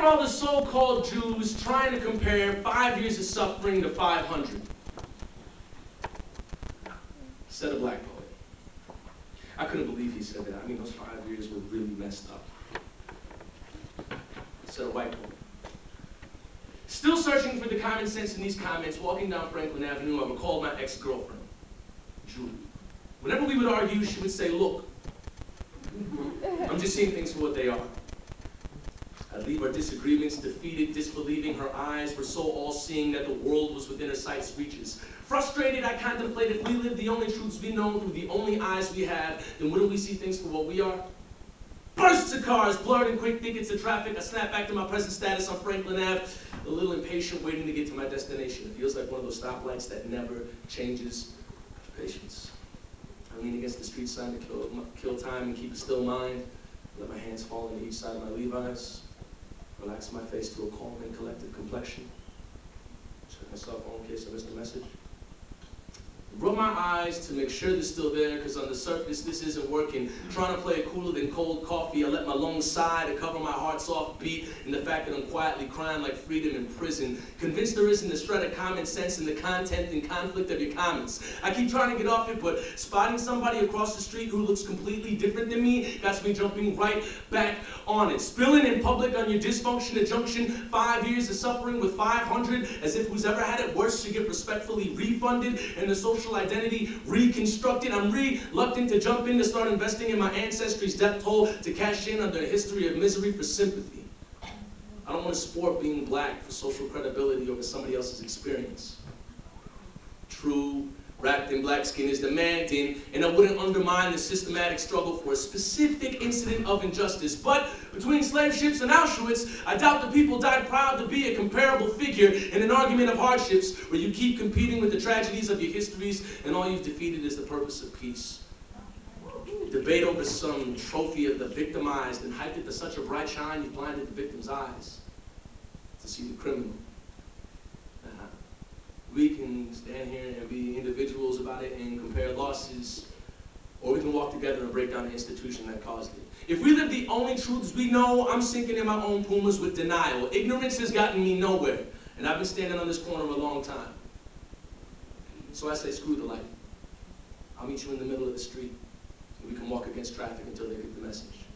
all the so-called Jews trying to compare 5 years of suffering to 500? Said a black poet. I couldn't believe he said that. I mean, those 5 years were really messed up. Said a white poet. Still searching for the common sense in these comments, walking down Franklin Avenue, I recalled my ex-girlfriend, Julie. Whenever we would argue, she would say, look, I'm just seeing things for what they are. I'd leave our disagreements defeated, disbelieving her eyes were so all-seeing that the world was within her sight's reaches. Frustrated, I contemplated, if we live the only truths we know through the only eyes we have, then wouldn't we see things for what we are? Bursts of cars, blurred and quick thickets of traffic. I snap back to my present status on Franklin Ave, a little impatient, waiting to get to my destination. It feels like one of those stoplights that never changes. Patience. I lean against the street sign to kill time and keep a still mind. Let my hands fall into each side of my Levi's. Relax my face to a calm and collected complexion. Check my cell phone in case I missed a message. Rub my eyes to make sure they're still there, because on the surface this isn't working. Trying to play it cooler than cold coffee, I let my lungs sigh to cover my heart's soft beat and the fact that I'm quietly crying like freedom in prison. Convinced there isn't a shred of common sense in the content and conflict of your comments. I keep trying to get off it, but spotting somebody across the street who looks completely different than me got me jumping right back on it. Spilling in public on your dysfunction junction, 5 years of suffering with 500, as if who's ever had it worse should get respectfully refunded and the social identity reconstructed. I'm reluctant to jump in to start investing in my ancestry's death toll to cash in on their history of misery for sympathy. I don't want to sport being black for social credibility over somebody else's experience. True, wrapped in black skin is demanding, and I wouldn't undermine the systematic struggle for a specific incident of injustice. But between slave ships and Auschwitz, I doubt the people died proud to be a comparable figure in an argument of hardships where you keep competing with the tragedies of your histories and all you've defeated is the purpose of peace. Debate over some trophy of the victimized and hyped it to such a bright shine you blinded the victim's eyes to see the criminal. We can stand here and be individuals about it and compare losses, or we can walk together and break down the institution that caused it. If we live the only truths we know, I'm sinking in my own pumas with denial. Ignorance has gotten me nowhere, and I've been standing on this corner a long time. So I say, screw the light. I'll meet you in the middle of the street, and we can walk against traffic until they get the message.